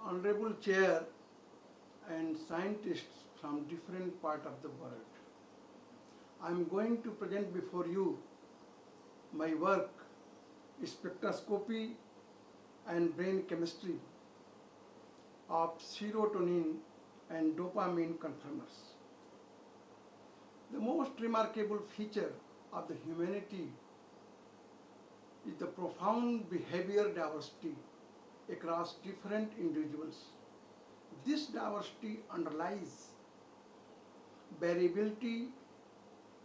honorable chair and scientists from different parts of the world. I am going to present before you my work, spectroscopy and brain chemistry of serotonin and dopamine conformers. The most remarkable feature of the humanity is the profound behavior diversity across different individuals. This diversity underlies variability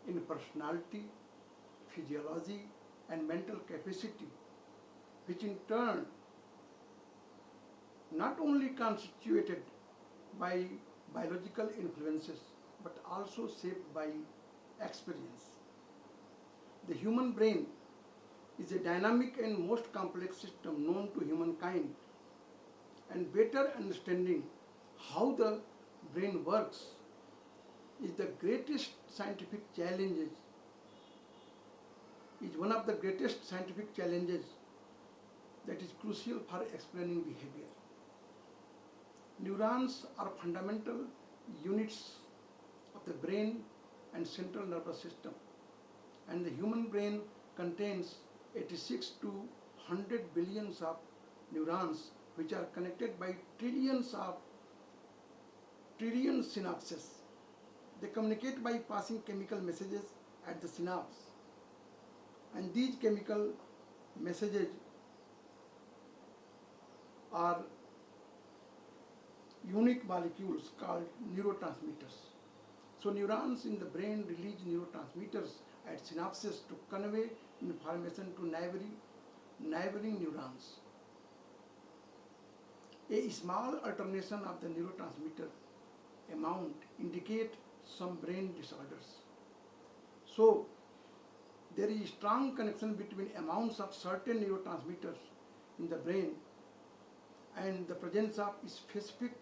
in personality, physiology, and mental capacity, which in turn not only constituted by biological influences but also shaped by experience. The human brain is a dynamic and most complex system known to humankind, and better understanding how the brain works is the greatest scientific challenges is one of the greatest scientific challenges that is crucial for explaining behavior. Neurons are fundamental units of the brain and central nervous system, and the human brain contains 86 to 100 billions of neurons which are connected by trillion synapses. They communicate by passing chemical messages at the synapse, and these chemical messages are unique molecules called neurotransmitters. So neurons in the brain release neurotransmitters at synapses to convey information to neighboring neurons. A small alternation of the neurotransmitter amount indicate some brain disorders. So there is a strong connection between amounts of certain neurotransmitters in the brain and the presence of specific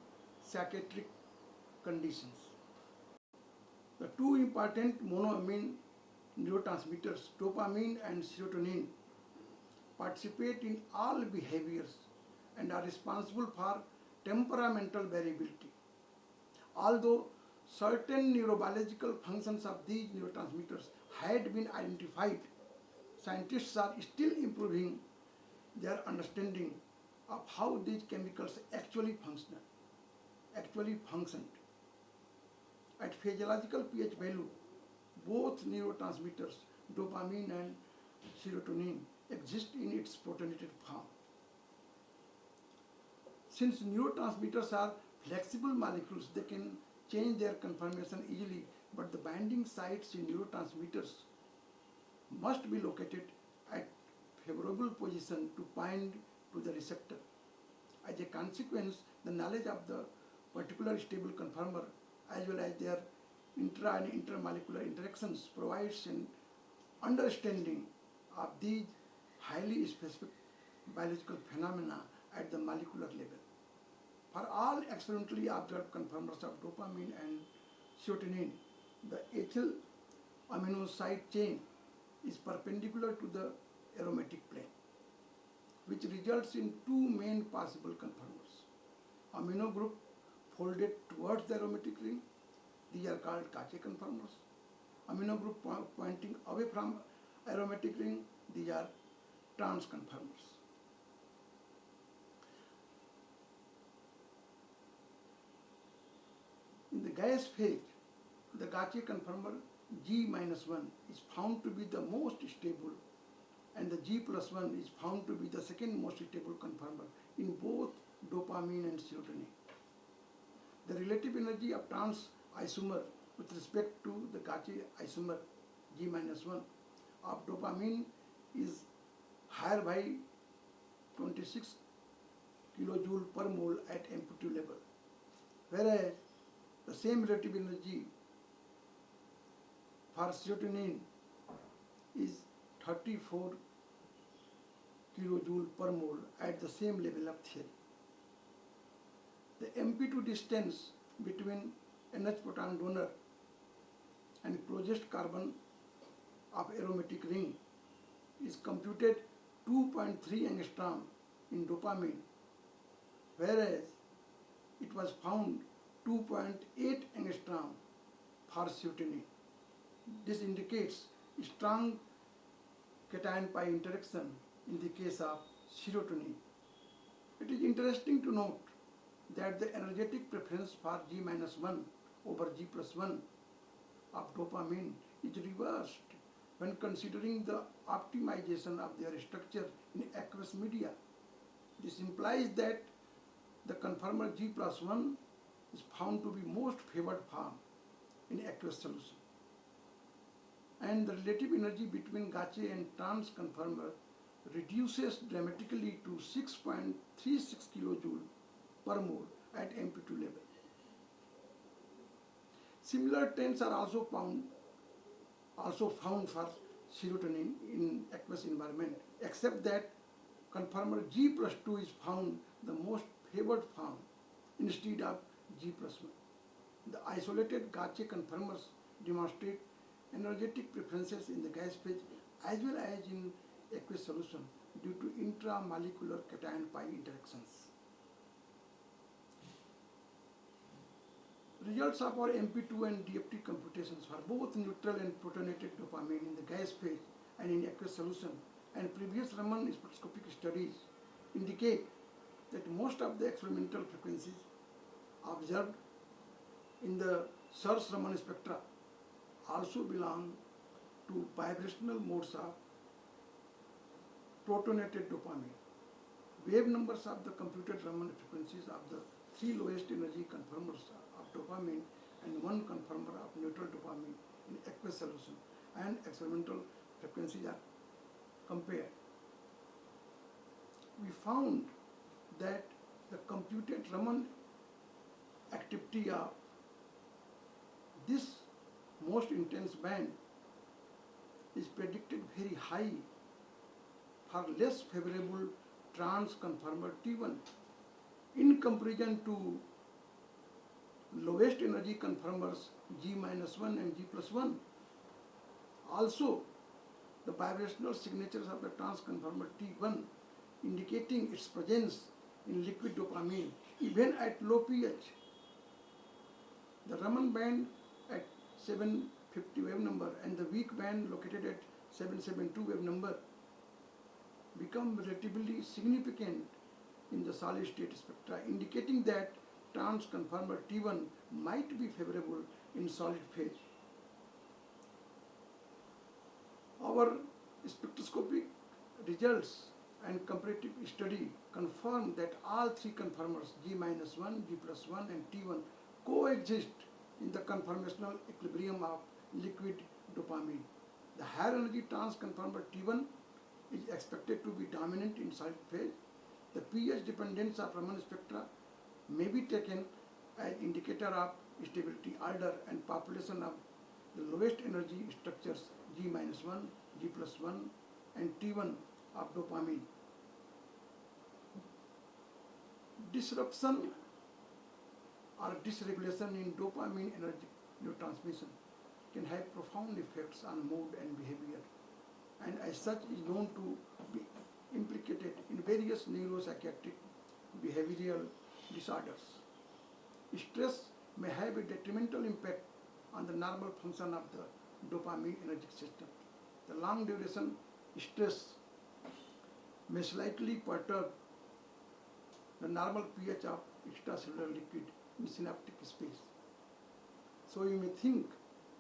psychiatric conditions. The two important monoamine neurotransmitters, dopamine and serotonin, participate in all behaviors and are responsible for temperamental variability. Although certain neurobiological functions of these neurotransmitters had been identified, scientists are still improving their understanding of how these chemicals actually function. At physiological pH value, both neurotransmitters, dopamine and serotonin, exist in its protonated form. Since neurotransmitters are flexible molecules, they can change their conformation easily, but the binding sites in neurotransmitters must be located at favorable position to bind to the receptor. As a consequence, the knowledge of the particular stable conformer as well as their intra and intermolecular interactions provides an understanding of these highly specific biological phenomena at the molecular level. For all experimentally observed conformers of dopamine and serotonin, the ethyl amino side chain is perpendicular to the aromatic plane, which results in two main possible conformers. Amino group folded towards the aromatic ring, these are called Kache conformers. Amino group pointing away from aromatic ring, these are trans conformers. In the gas phase, the Kache conformer G-1 is found to be the most stable, and the G+1 is found to be the second most stable conformer in both dopamine and serotonin. The relative energy of trans isomer with respect to the Kache isomer G-1 of dopamine is higher by 26 kilojoule per mole at M2 level, whereas the same relative energy for serotonin is 34 kilojoule per mole at the same level of theory. The MP2 distance between NH proton donor and closest carbon of aromatic ring is computed 2.3 angstrom in dopamine, whereas it was found 2.8 angstrom for serotonin. This indicates strong cation pi interaction in the case of serotonin. It is interesting to note that the energetic preference for G-1 over G+1 of dopamine is reversed when considering the optimization of their structure in aqueous media. This implies that the conformer G+1 is found to be most favored form in aqueous solution. And the relative energy between Gaussian and trans conformer reduces dramatically to 6.36 kilojoule per mole at MP2 level. Similar trends are also found for serotonin in aqueous environment, except that conformer G+2 is found the most favored form instead of G+1. The isolated Gaussian conformers demonstrate energetic preferences in the gas phase as well as in aqueous solution due to intramolecular cation pi interactions. Results of our MP2 and DFT computations for both neutral and protonated dopamine in the gas phase and in aqueous solution and previous Raman spectroscopic studies indicate that most of the experimental frequencies observed in the source Raman spectra also belong to vibrational modes of protonated dopamine. Wave numbers of the computed Raman frequencies of the three lowest energy conformers of dopamine and one conformer of neutral dopamine in aqueous solution and experimental frequencies are compared. We found that the computed Raman activity of this most intense band is predicted very high for less favorable trans conformer T1 in comparison to lowest energy conformers G-1 and G+1. Also, the vibrational signatures of the trans conformer T1 indicating its presence in liquid dopamine even at low pH. The Raman band at 750 wave number and the weak band located at 772 wave number become relatively significant in the solid state spectra, indicating that trans conformer T1 might be favorable in solid phase. Our spectroscopic results and comparative study confirm that all three conformers G-1, G+1 and T1 coexist in the conformational equilibrium of liquid dopamine. The higher energy trans conformer T1 is expected to be dominant in solid phase. The pH dependence of Raman spectra may be taken as indicator of stability order and population of the lowest energy structures G-1, G+1 and T1 of dopamine. Disruption or dysregulation in dopamine energy neurotransmission can have profound effects on mood and behavior, and as such is known to be implicated in various neuropsychiatric behavioral disorders. Stress may have a detrimental impact on the normal function of the dopamine energetic system. The long duration stress may slightly perturb the normal pH of extracellular liquid in synaptic space. So you may think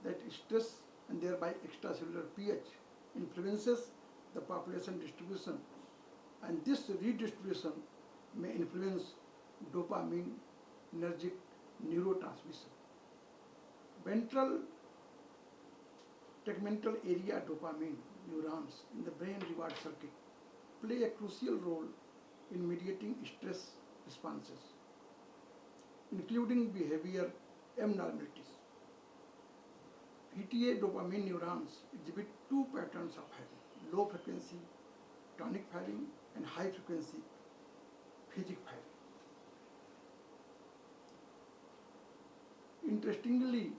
that stress and thereby extracellular pH influences the population distribution, and this redistribution may influence dopamine energetic neurotransmission. Ventral tegmental area dopamine neurons in the brain reward circuit play a crucial role in mediating stress responses, including behavior abnormalities. VTA dopamine neurons exhibit two patterns of firing: low frequency tonic firing and high frequency phasic firing. Interestingly,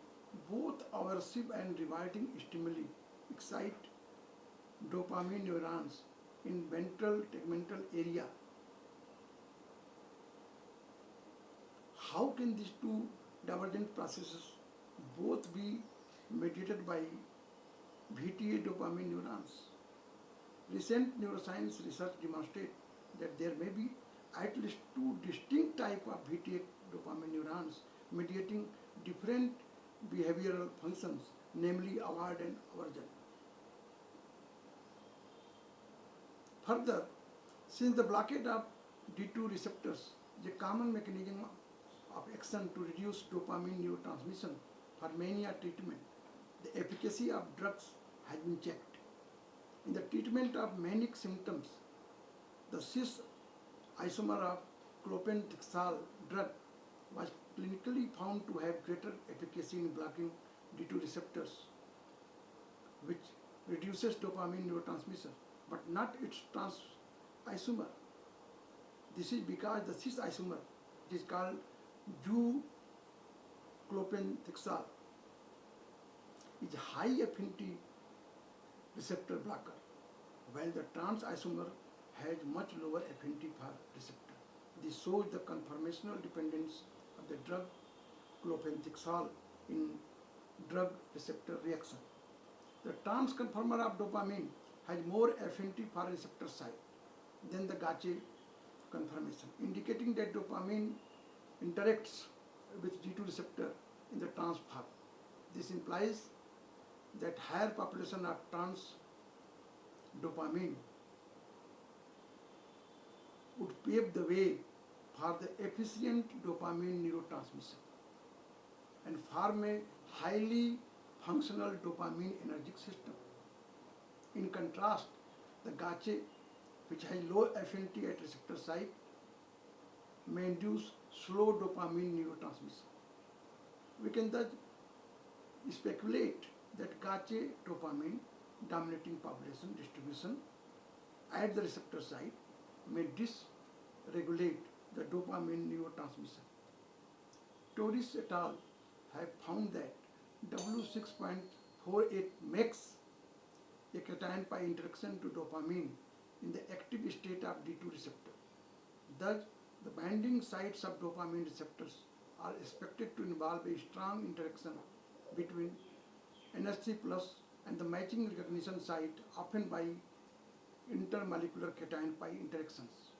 both aversive and rewarding stimuli excite dopamine neurons in ventral tegmental area. how can these two divergent processes both be mediated by VTA dopamine neurons? Recent neuroscience research demonstrates that there may be at least two distinct types of VTA dopamine neurons mediating different behavioral functions, namely award and aversion. Further, since the blockade of D2 receptors is a common mechanism of action to reduce dopamine neurotransmission for mania treatment, the efficacy of drugs has been checked. In the treatment of manic symptoms, the cis isomer of clopidogrel drug was clinically found to have greater efficacy in blocking D2 receptors, which reduces dopamine neurotransmission, but not its trans isomer. This is because the cis isomer, it is called clopidogrel, is high affinity receptor blocker, while the trans isomer has much lower affinity for receptor. This shows the conformational dependence of the drug clopidogrel in drug receptor reaction. The trans conformer of dopamine has more affinity for receptor site than the Gaucher conformation, indicating that dopamine interacts with D2 receptor in the trans form. This implies that higher population of trans dopamine would pave the way for the efficient dopamine neurotransmission and form a highly functional dopamine energetic system. In contrast, the Gaucher, which has low affinity at receptor site, may induce slow dopamine neurotransmission. We can thus speculate that Gaucher dopamine dominating population distribution at the receptor site may dysregulate the dopamine neurotransmission. Torres et al. Have found that W6.48 makes a cation pi interaction to dopamine in the active state of D2 receptor. Thus, the binding sites of dopamine receptors are expected to involve a strong interaction between NHC plus and the matching recognition site, often by intermolecular cation pi interactions.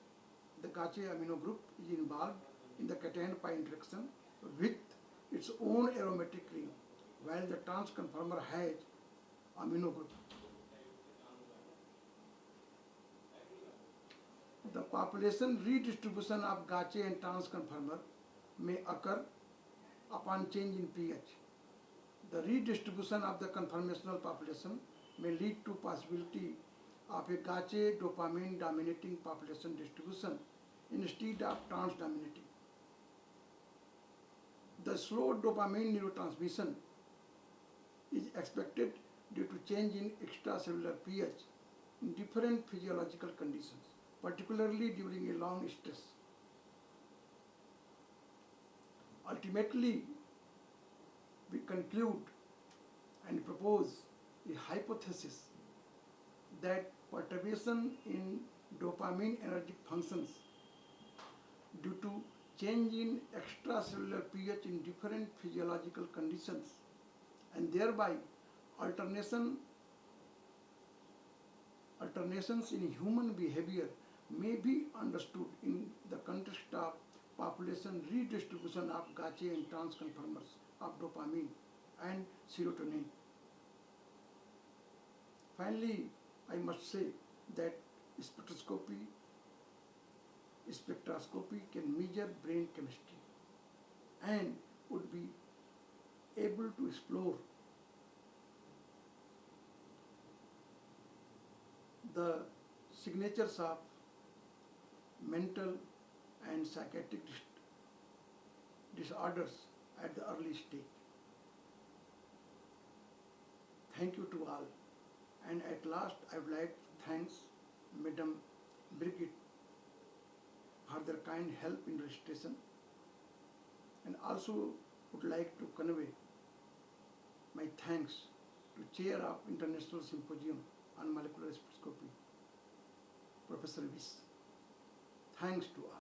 The Gaucher amino group is involved in the cation pi interaction with its own aromatic ring, while the trans conformer has amino group. The population redistribution of Gaucher and trans conformer may occur upon change in pH. The redistribution of the conformational population may lead to possibility of a Gaucher dopamine dominating population distribution instead of trans dominating. The slow dopamine neurotransmission is expected due to change in extracellular pH in different physiological conditions, particularly during a long stress. Ultimately, we conclude and propose a hypothesis that perturbation in dopamine energetic functions due to change in extracellular pH in different physiological conditions and thereby alternations in human behavior may be understood in the context of population redistribution of Gaucher and trans conformers of dopamine and serotonin. Finally, I must say that spectroscopy can measure brain chemistry and would be able to explore the signatures of mental and psychiatric disorders at the early stage. Thank you to all. And at last, I would like to thank Madam Brigitte for their kind help in registration, and also would like to convey my thanks to Chair of International Symposium on Molecular Spectroscopy, Professor Viss. Thanks to all.